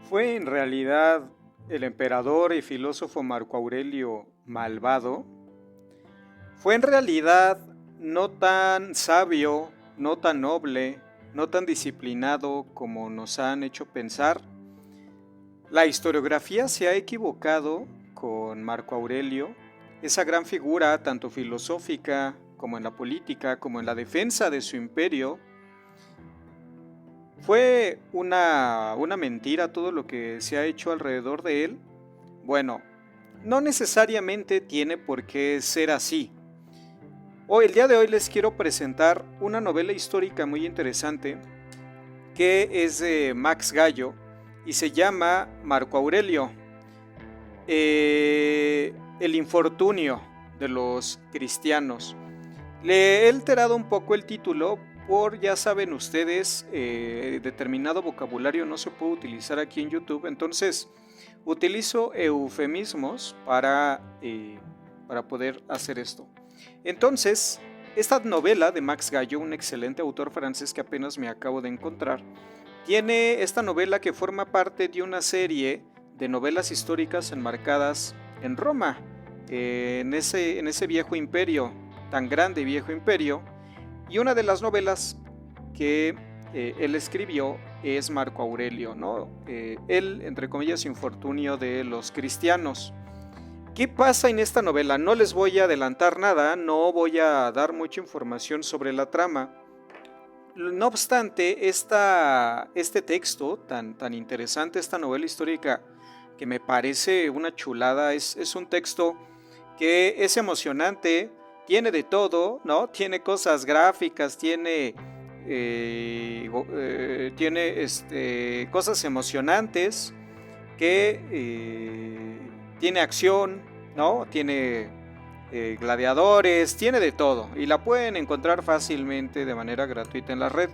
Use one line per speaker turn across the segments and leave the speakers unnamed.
¿Fue en realidad el emperador y filósofo Marco Aurelio malvado? ¿Fue en realidad no tan sabio, no tan noble, no tan disciplinado como nos han hecho pensar? La historiografía se ha equivocado con Marco Aurelio, esa gran figura tanto filosófica como en la política, como en la defensa de su imperio. ¿Fue una mentira todo lo que se ha hecho alrededor de él? Bueno, no necesariamente tiene por qué ser así. El día de hoy les quiero presentar una novela histórica muy interesante que es de Max Gallo y se llama Marco Aurelio, el infortunio de los cristianos. Le he alterado un poco el título por, ya saben ustedes, determinado vocabulario no se puede utilizar aquí en YouTube, entonces utilizo eufemismos para poder hacer esto. Entonces, esta novela de Max Gallo, un excelente autor francés que apenas me acabo de encontrar, tiene esta novela que forma parte de una serie de novelas históricas enmarcadas en Roma, en ese viejo imperio, tan grande viejo imperio, y una de las novelas que él escribió es Marco Aurelio, ¿no? Él, entre comillas, infortunio de los cristianos. ¿Qué pasa en esta novela? No les voy a adelantar nada, no voy a dar mucha información sobre la trama. No obstante, este texto tan interesante, esta novela histórica que me parece una chulada, es un texto que es emocionante, tiene de todo, ¿no? Tiene cosas gráficas, tiene cosas emocionantes, tiene acción, ¿no? Tiene gladiadores, tiene de todo y la pueden encontrar fácilmente de manera gratuita en la red.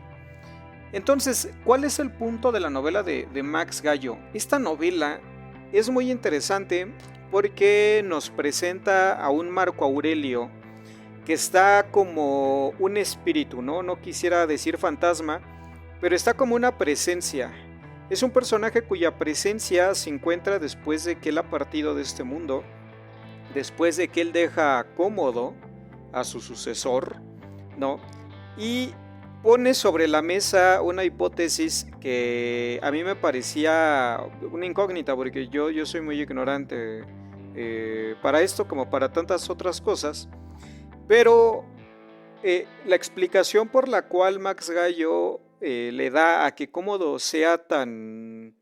Entonces, ¿cuál es el punto de la novela de Max Gallo? Esta novela es muy interesante porque nos presenta a un Marco Aurelio que está como un espíritu, ¿no? No quisiera decir fantasma, pero está como una presencia. Es un personaje cuya presencia se encuentra después de que él ha partido de este mundo, después de que él deja cómodo a su sucesor, ¿no? Y pone sobre la mesa una hipótesis que a mí me parecía una incógnita, porque yo soy muy ignorante para esto como para tantas otras cosas, pero la explicación por la cual Max Gallo le da a que Cómodo sea tan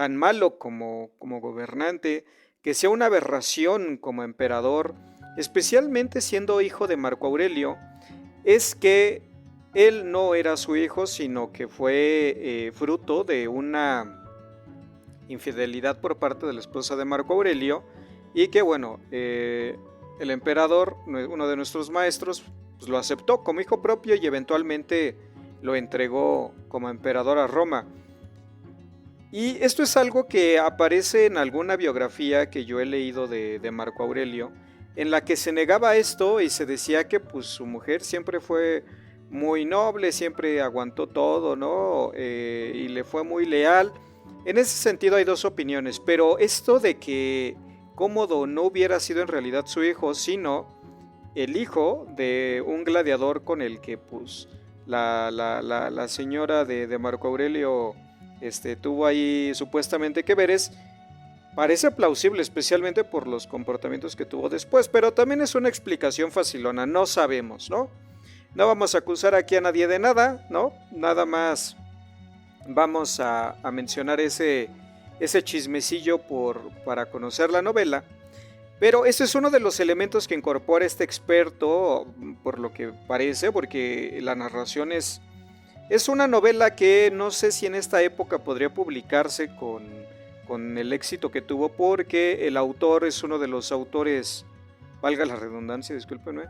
malo como gobernante, que sea una aberración como emperador, especialmente siendo hijo de Marco Aurelio, es que él no era su hijo, sino que fue fruto de una infidelidad por parte de la esposa de Marco Aurelio, y que bueno, el emperador, uno de nuestros maestros, pues lo aceptó como hijo propio y eventualmente lo entregó como emperador a Roma. Y esto es algo que aparece en alguna biografía que yo he leído de Marco Aurelio, en la que se negaba esto y se decía que pues su mujer siempre fue muy noble, siempre aguantó todo, ¿no? Y le fue muy leal. En ese sentido hay dos opiniones, pero esto de que Cómodo no hubiera sido en realidad su hijo, sino el hijo de un gladiador con el que pues la señora de Marco Aurelio tuvo ahí supuestamente que veres, parece plausible, especialmente por los comportamientos que tuvo después, pero también es una explicación facilona, no sabemos, ¿no? No vamos a acusar aquí a nadie de nada, ¿no? Nada más vamos a mencionar ese chismecillo para conocer la novela. Pero ese es uno de los elementos que incorpora este experto, por lo que parece, porque la narración es una novela que no sé si en esta época podría publicarse con el éxito que tuvo, porque el autor es uno de los autores, valga la redundancia, discúlpenme,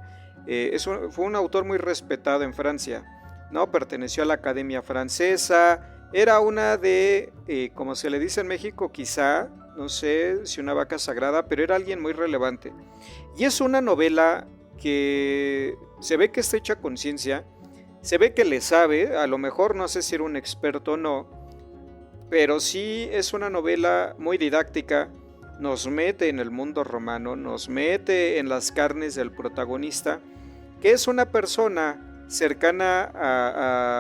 fue un autor muy respetado en Francia, ¿no? Perteneció a la Academia Francesa, era una como se le dice en México, quizá, no sé si una vaca sagrada, pero era alguien muy relevante. Y es una novela que se ve que está hecha con ciencia, se ve que le sabe, a lo mejor no sé si era un experto o no, pero sí es una novela muy didáctica, nos mete en el mundo romano, nos mete en las carnes del protagonista, que es una persona cercana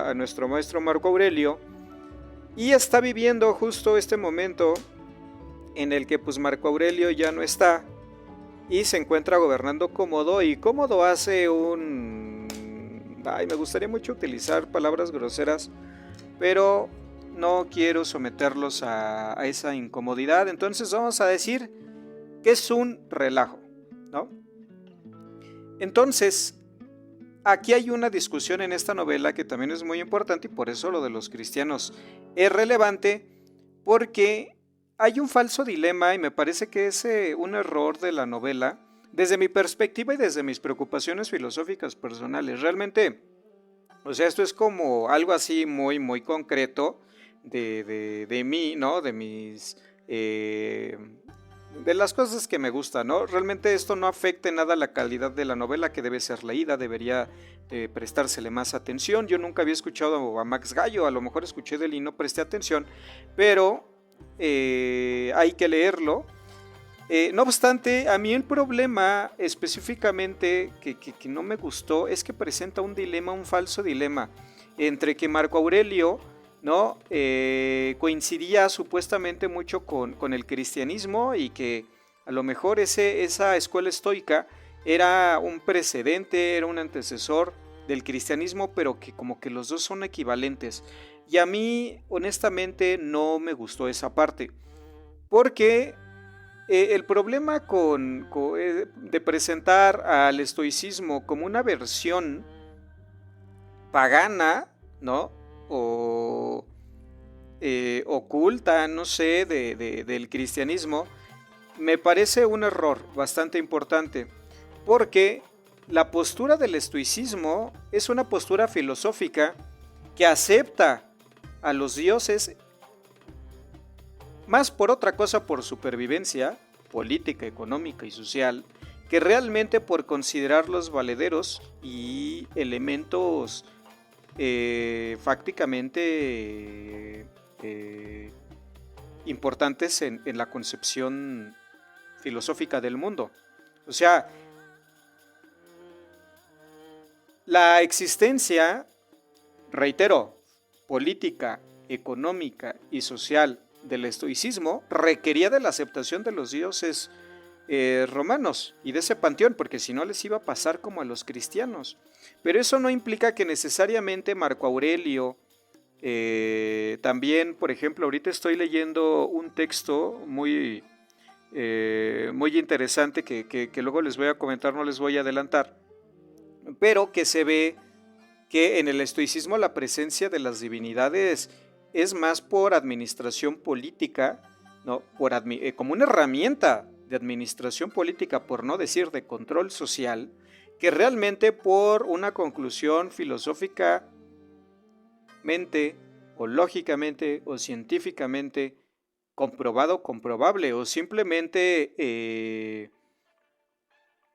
a nuestro maestro Marco Aurelio, y está viviendo justo este momento en el que pues Marco Aurelio ya no está y se encuentra gobernando Cómodo, y Cómodo hace un... Ay, me gustaría mucho utilizar palabras groseras, pero no quiero someterlos a esa incomodidad, entonces vamos a decir que es un relajo, ¿no? Entonces, aquí hay una discusión en esta novela que también es muy importante, y por eso lo de los cristianos es relevante, porque hay un falso dilema, y me parece que es un error de la novela, desde mi perspectiva y desde mis preocupaciones filosóficas personales. Realmente, o sea, esto es como algo así muy, muy concreto de mí, ¿no? De mis... de las cosas que me gustan, ¿no? Realmente esto no afecta en nada la calidad de la novela, que debe ser leída, debería prestársele más atención. Yo nunca había escuchado a Max Gallo, a lo mejor escuché de él y no presté atención, pero hay que leerlo. No obstante, a mí el problema específicamente que no me gustó es que presenta un dilema, un falso dilema, entre que Marco Aurelio, ¿no? Coincidía supuestamente mucho con el cristianismo, y que a lo mejor esa escuela estoica era un precedente, era un antecesor del cristianismo, pero que como que los dos son equivalentes. Y a mí honestamente no me gustó esa parte, porque el problema de presentar al estoicismo como una versión pagana, ¿no? O oculta, no sé, del cristianismo, me parece un error bastante importante, porque la postura del estoicismo es una postura filosófica que acepta a los dioses más por otra cosa, por supervivencia política, económica y social, que realmente por considerarlos valederos y elementos fácticamente importantes en la concepción filosófica del mundo. O sea, la existencia, reitero, política, económica y social del estoicismo requería de la aceptación de los dioses romanos y de ese panteón, porque si no les iba a pasar como a los cristianos. Pero eso no implica que necesariamente Marco Aurelio, también, por ejemplo, ahorita estoy leyendo un texto muy interesante que luego les voy a comentar, no les voy a adelantar, pero que se ve que en el estoicismo la presencia de las divinidades es más por administración política, ¿no? Como una herramienta de administración política, por no decir de control social, que realmente por una conclusión filosóficamente o lógicamente o científicamente comprobable o simplemente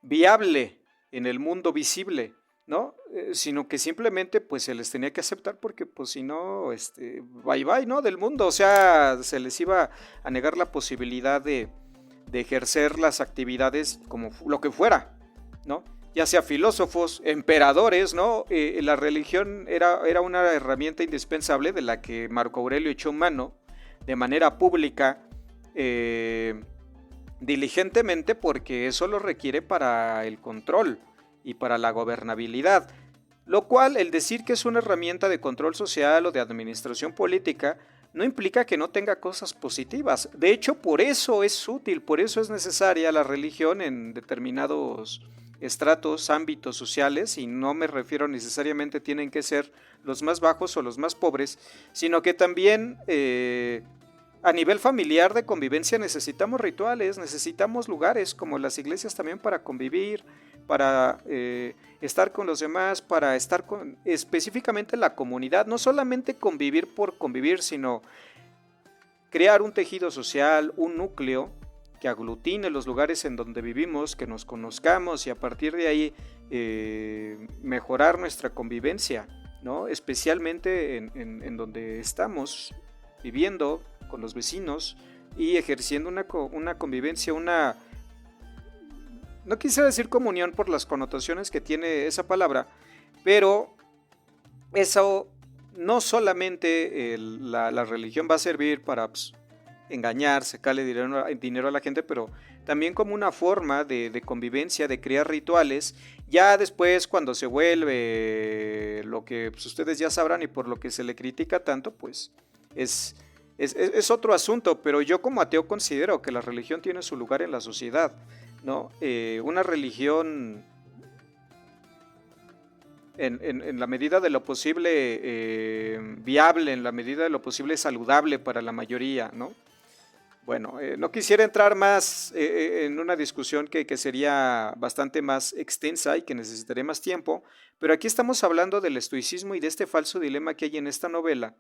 viable en el mundo visible, ¿no? Sino que simplemente pues se les tenía que aceptar, porque pues si no, bye bye, ¿no? Del mundo, o sea, se les iba a negar la posibilidad de ejercer las actividades como lo que fuera, ¿no? Ya sea filósofos, emperadores, ¿no? La religión era una herramienta indispensable de la que Marco Aurelio echó mano de manera pública, diligentemente, porque eso lo requiere para el control y para la gobernabilidad, lo cual el decir que es una herramienta de control social o de administración política no implica que no tenga cosas positivas. De hecho, por eso es útil, por eso es necesaria la religión en determinados estratos, ámbitos sociales, y no me refiero necesariamente tienen que ser los más bajos o los más pobres, sino que también a nivel familiar de convivencia necesitamos rituales, necesitamos lugares como las iglesias también para convivir, para estar con los demás, para estar con específicamente la comunidad, no solamente convivir por convivir, sino crear un tejido social, un núcleo que aglutine los lugares en donde vivimos, que nos conozcamos y a partir de ahí mejorar nuestra convivencia, ¿no? Especialmente en donde estamos viviendo con los vecinos y ejerciendo una convivencia, no quisiera decir comunión por las connotaciones que tiene esa palabra, pero eso no solamente la religión va a servir para engañar, sacarle dinero a la gente, pero también como una forma de convivencia, de crear rituales. Ya después, cuando se vuelve lo que ustedes ya sabrán y por lo que se le critica tanto, pues es otro asunto. Pero yo como ateo considero que la religión tiene su lugar en la sociedad, ¿no? Una religión en la medida de lo posible viable, en la medida de lo posible saludable para la mayoría, ¿no? Bueno, no quisiera entrar más en una discusión que sería bastante más extensa y que necesitaría más tiempo, pero aquí estamos hablando del estoicismo y de este falso dilema que hay en esta novela,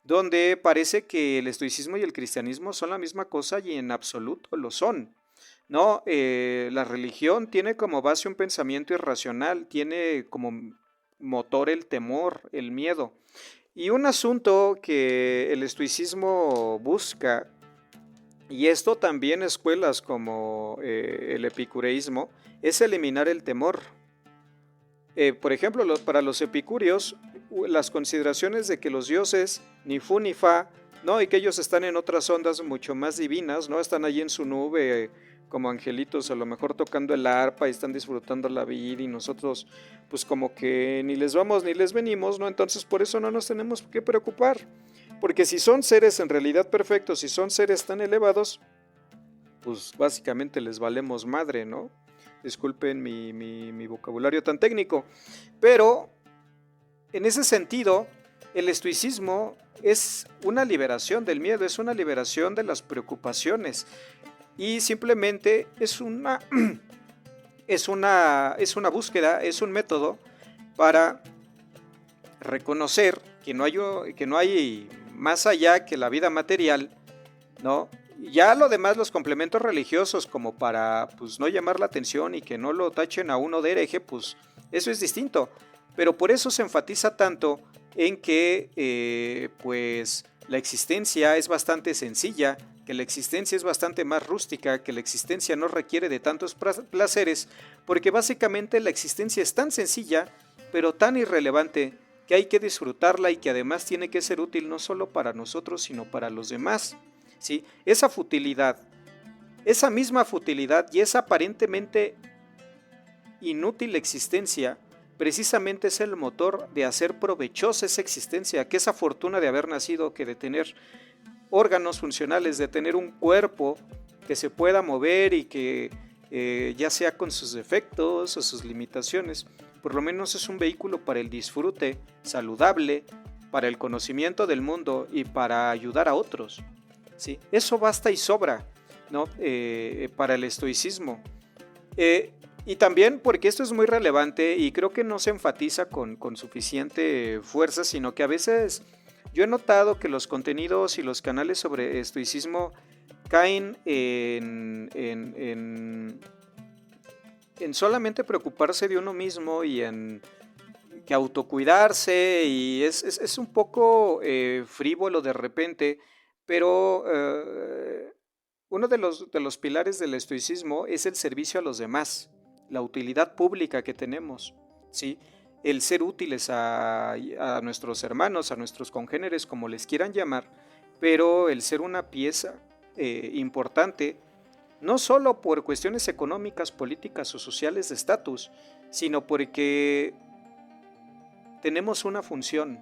donde parece que el estoicismo y el cristianismo son la misma cosa y en absoluto lo son. No, la religión tiene como base un pensamiento irracional, tiene como motor el temor, el miedo. Y un asunto que el estoicismo busca, y esto también escuelas como el epicureísmo, es eliminar el temor. Por ejemplo, para los epicúreos, las consideraciones de que los dioses ni fu ni fa, ¿no? Y que ellos están en otras ondas mucho más divinas, ¿no? Están allí en su nube como angelitos, a lo mejor tocando el arpa y están disfrutando la vida y nosotros pues como que ni les vamos ni les venimos, ¿no? Entonces por eso no nos tenemos que preocupar, porque si son seres en realidad perfectos, si son seres tan elevados, pues básicamente les valemos madre, ¿no? Disculpen mi vocabulario tan técnico, pero en ese sentido el estoicismo es una liberación del miedo, es una liberación de las preocupaciones y simplemente es una búsqueda, es un método para reconocer que no hay más allá que la vida material, ¿no? Ya lo demás, los complementos religiosos, como para pues no llamar la atención y que no lo tachen a uno de hereje, pues eso es distinto. Pero por eso se enfatiza tanto en que pues la existencia es bastante sencilla, que la existencia es bastante más rústica, que la existencia no requiere de tantos placeres, porque básicamente la existencia es tan sencilla, pero tan irrelevante, que hay que disfrutarla y que además tiene que ser útil no solo para nosotros, sino para los demás. ¿Sí? Esa futilidad, esa misma futilidad y esa aparentemente inútil existencia, precisamente es el motor de hacer provechosa esa existencia, que esa fortuna de haber nacido, que de tener órganos funcionales, de tener un cuerpo que se pueda mover y que ya sea con sus defectos o sus limitaciones, por lo menos es un vehículo para el disfrute saludable, para el conocimiento del mundo y para ayudar a otros. ¿Sí? Eso basta y sobra, ¿no? Para el estoicismo. Y también porque esto es muy relevante y creo que no se enfatiza con suficiente fuerza, sino que a veces yo he notado que los contenidos y los canales sobre estoicismo caen en solamente preocuparse de uno mismo y en que autocuidarse, y es un poco frívolo de repente, pero uno de los pilares del estoicismo es el servicio a los demás, la utilidad pública que tenemos, ¿sí? El ser útiles a nuestros hermanos, a nuestros congéneres, como les quieran llamar, pero el ser una pieza importante, no solo por cuestiones económicas, políticas o sociales de estatus, sino porque tenemos una función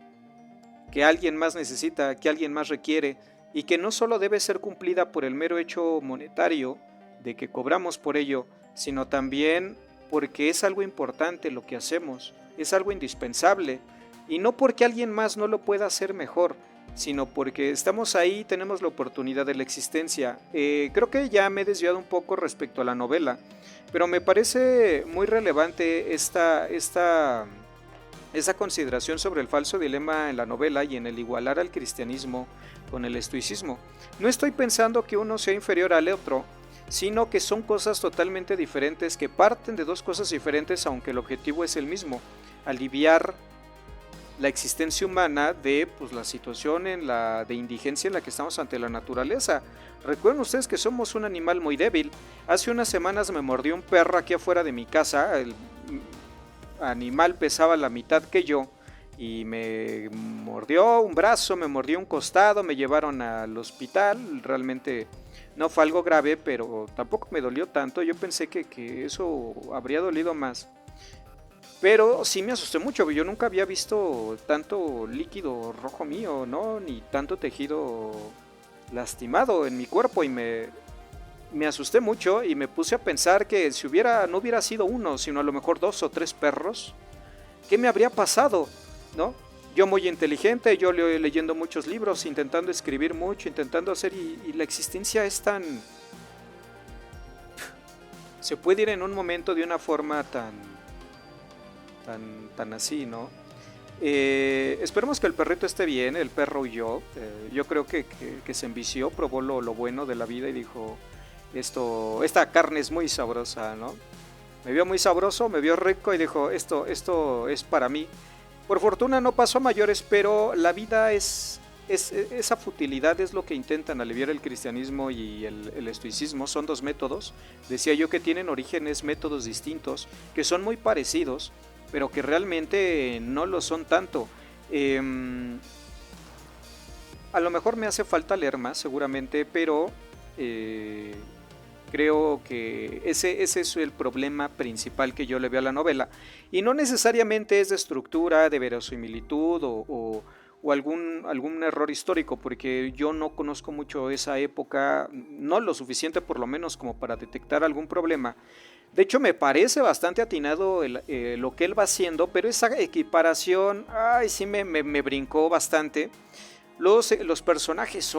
que alguien más necesita, que alguien más requiere, y que no solo debe ser cumplida por el mero hecho monetario de que cobramos por ello, sino también porque es algo importante lo que hacemos, es algo indispensable, y no porque alguien más no lo pueda hacer mejor, sino porque estamos ahí, tenemos la oportunidad de la existencia. Creo que ya me he desviado un poco respecto a la novela, pero me parece muy relevante esta consideración sobre el falso dilema en la novela y en el igualar al cristianismo con el estoicismo. No estoy pensando que uno sea inferior al otro, sino que son cosas totalmente diferentes, que parten de dos cosas diferentes, aunque el objetivo es el mismo: aliviar la existencia humana de pues, la situación de indigencia en la que estamos ante la naturaleza. Recuerden ustedes que somos un animal muy débil. Hace unas semanas me mordió un perro aquí afuera de mi casa. El animal pesaba la mitad que yo y me mordió un brazo, me mordió un costado, me llevaron al hospital. Realmente no fue algo grave, pero tampoco me dolió tanto. Yo pensé que eso habría dolido más. Pero sí me asusté mucho, yo nunca había visto tanto líquido rojo mío, ¿no? Ni tanto tejido lastimado en mi cuerpo y me asusté mucho y me puse a pensar que si no hubiera sido uno, sino a lo mejor 2 o 3 perros, ¿qué me habría pasado? ¿No? Yo muy inteligente, yo leyendo muchos libros, intentando escribir mucho, intentando hacer y la existencia es tan... Se puede ir en un momento de una forma tan así, ¿no? Esperemos que el perrito esté bien, el perro huyó. Yo creo que se envició, probó lo bueno de la vida y dijo, esta carne es muy sabrosa, ¿no? Me vio muy sabroso, me vio rico y dijo, esto es para mí. Por fortuna no pasó a mayores, pero la vida esa futilidad es lo que intentan aliviar el cristianismo y el estoicismo. Son 2 métodos, decía yo, que tienen orígenes, métodos distintos, que son muy parecidos, pero que realmente no lo son tanto. A lo mejor me hace falta leer más, seguramente, pero creo que ese es el problema principal que yo le veo a la novela. Y no necesariamente es de estructura, de verosimilitud o algún error histórico, porque yo no conozco mucho esa época, no lo suficiente por lo menos como para detectar algún problema. De hecho, me parece bastante atinado lo que él va haciendo, pero esa equiparación, ay, sí me brincó bastante. Los personajes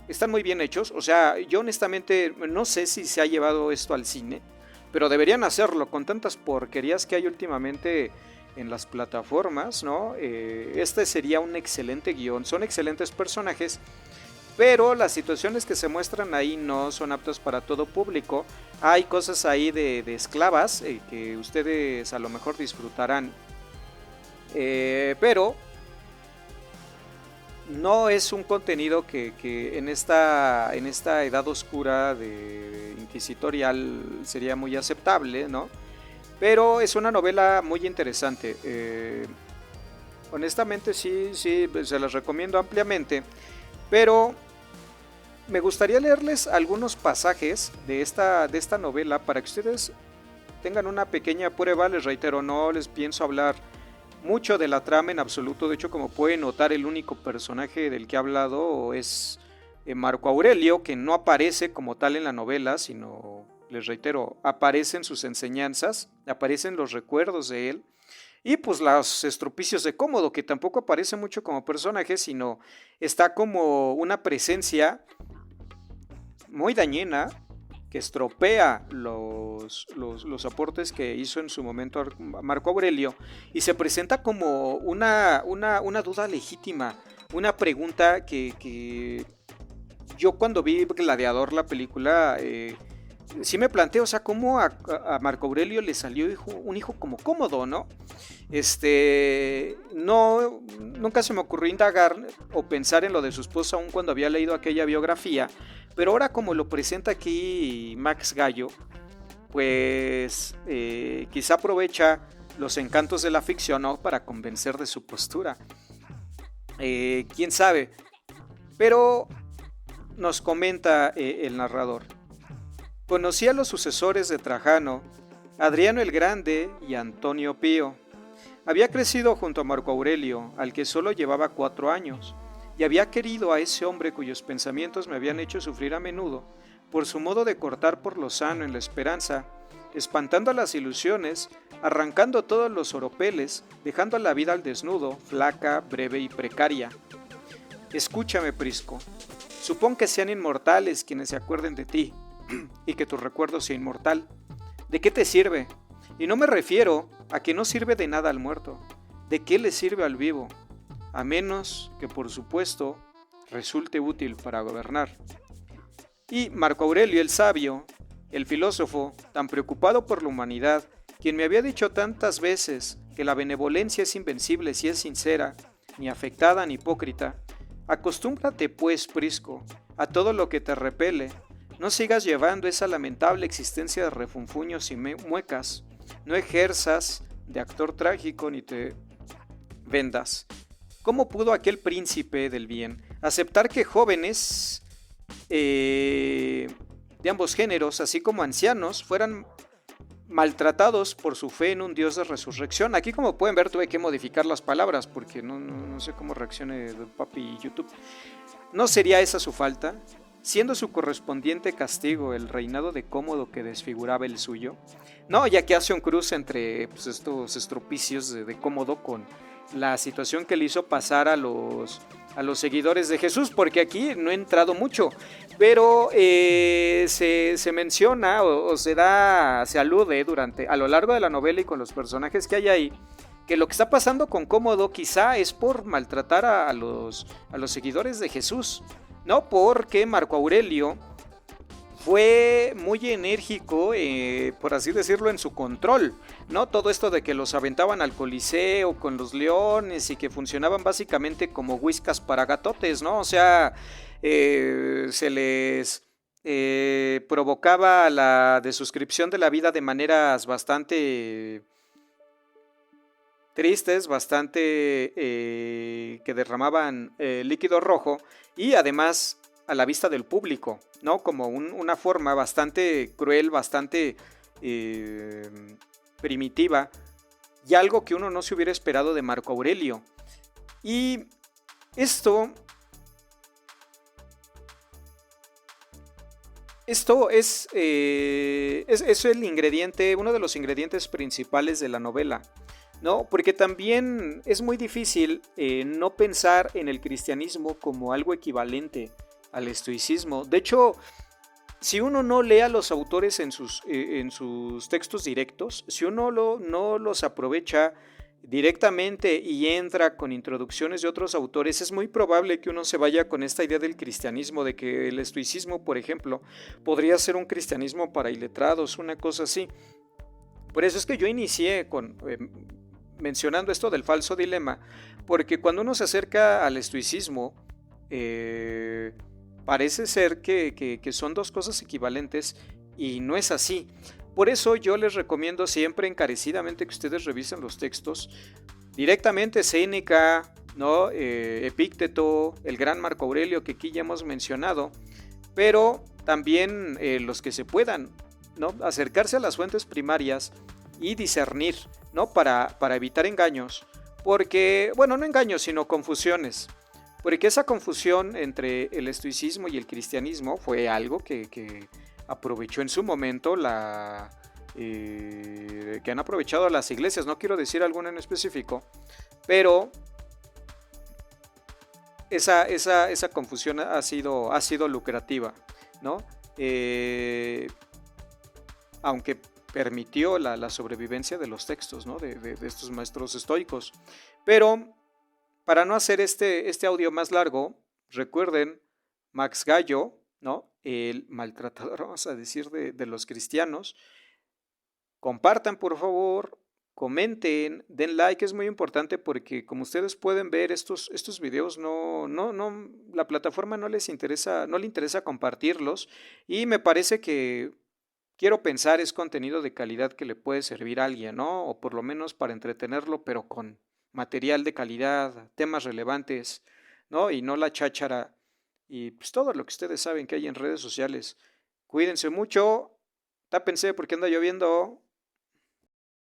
están muy bien hechos. O sea, yo honestamente no sé si se ha llevado esto al cine, pero deberían hacerlo con tantas porquerías que hay últimamente en las plataformas, ¿no? Este sería un excelente guión, son excelentes personajes, pero las situaciones que se muestran ahí no son aptas para todo público. Hay cosas ahí de esclavas que ustedes a lo mejor disfrutarán, pero no es un contenido que en esta edad oscura de inquisitorial sería muy aceptable, ¿no? Pero es una novela muy interesante. Honestamente sí, se las recomiendo ampliamente. Pero me gustaría leerles algunos pasajes de esta novela para que ustedes tengan una pequeña prueba. Les reitero, no les pienso hablar mucho de la trama en absoluto. De hecho, como pueden notar, el único personaje del que he hablado es Marco Aurelio, que no aparece como tal en la novela, sino, les reitero, aparecen sus enseñanzas, aparecen los recuerdos de él, y pues los estropicios de Cómodo, que tampoco aparece mucho como personaje, sino está como una presencia muy dañina que estropea los aportes que hizo en su momento Marco Aurelio, y se presenta como una duda legítima, una pregunta que yo cuando vi Gladiador, la película, sí me planteo, o sea, cómo a Marco Aurelio le salió un hijo como Cómodo, ¿no? No, nunca se me ocurrió indagar o pensar en lo de su esposa aun cuando había leído aquella biografía, pero ahora como lo presenta aquí Max Gallo, pues quizá aprovecha los encantos de la ficción, ¿no?, para convencer de su postura. Quién sabe, pero nos comenta el narrador. Conocí a los sucesores de Trajano, Adriano el Grande y Antonio Pío. Había crecido junto a Marco Aurelio, al que solo llevaba 4 años, y había querido a ese hombre cuyos pensamientos me habían hecho sufrir a menudo, por su modo de cortar por lo sano en la esperanza, espantando a las ilusiones, arrancando todos los oropeles, dejando la vida al desnudo, flaca, breve y precaria. Escúchame, Prisco. Supón que sean inmortales quienes se acuerden de ti, y que tu recuerdo sea inmortal. ¿De qué te sirve? Y no me refiero a que no sirve de nada al muerto. ¿De qué le sirve al vivo? A menos que, por supuesto, resulte útil para gobernar. Y Marco Aurelio el sabio, el filósofo, tan preocupado por la humanidad, quien me había dicho tantas veces que la benevolencia es invencible si es sincera, ni afectada ni hipócrita. Acostúmbrate, pues, Prisco, a todo lo que te repele. No sigas llevando esa lamentable existencia de refunfuños y muecas. No ejerzas de actor trágico ni te vendas. ¿Cómo pudo aquel príncipe del bien aceptar que jóvenes de ambos géneros, así como ancianos, fueran maltratados por su fe en un Dios de resurrección? Aquí, como pueden ver, tuve que modificar las palabras porque no sé cómo reaccione el papi YouTube. ¿No sería esa su falta? Siendo su correspondiente castigo el reinado de Cómodo que desfiguraba el suyo. No, ya que hace un cruce entre pues, estos estropicios de Cómodo con la situación que le hizo pasar a los seguidores de Jesús, porque aquí no he entrado mucho, pero se menciona o se alude a lo largo de la novela y con los personajes que hay ahí, que lo que está pasando con Cómodo quizá es por maltratar a los seguidores de Jesús, no porque Marco Aurelio fue muy enérgico, por así decirlo, en su control, ¿no? Todo esto de que los aventaban al Coliseo con los leones y que funcionaban básicamente como whiskas para gatotes, ¿no? O sea, se les provocaba la desuscripción de la vida de maneras bastante tristes, bastante que derramaban líquido rojo y además a la vista del público, ¿no? Como una forma bastante cruel, bastante primitiva y algo que uno no se hubiera esperado de Marco Aurelio. Y esto es el ingrediente, uno de los ingredientes principales de la novela, ¿no? Porque también es muy difícil no pensar en el cristianismo como algo equivalente al estoicismo. De hecho, si uno no lee a los autores en sus textos directos, si uno no los aprovecha directamente y entra con introducciones de otros autores, es muy probable que uno se vaya con esta idea del cristianismo, de que el estoicismo, por ejemplo, podría ser un cristianismo para iletrados, una cosa así. Por eso es que yo inicié mencionando esto del falso dilema, porque cuando uno se acerca al estoicismo, parece ser que son dos cosas equivalentes y no es así. Por eso yo les recomiendo siempre encarecidamente que ustedes revisen los textos directamente. Séneca, ¿no? Epícteto, el gran Marco Aurelio que aquí ya hemos mencionado, pero también los que se puedan, ¿no? Acercarse a las fuentes primarias y discernir, ¿no? Para evitar engaños, porque, bueno, no engaños, sino confusiones. Porque esa confusión entre el estoicismo y el cristianismo fue algo que aprovechó en su momento que han aprovechado las iglesias. No quiero decir alguna en específico, pero esa confusión ha sido lucrativa, ¿no? Aunque permitió la sobrevivencia de los textos, ¿no? de estos maestros estoicos. Pero para no hacer este audio más largo, recuerden Max Gallo, ¿no? El maltratador, vamos a decir, de los cristianos. Compartan, por favor, comenten, den like, es muy importante porque como ustedes pueden ver, estos videos la plataforma no le interesa compartirlos y me parece que quiero pensar es contenido de calidad que le puede servir a alguien, ¿no? O por lo menos para entretenerlo, pero con material de calidad, temas relevantes, ¿no? Y no la cháchara y pues todo lo que ustedes saben que hay en redes sociales. Cuídense mucho, tápense porque anda lloviendo.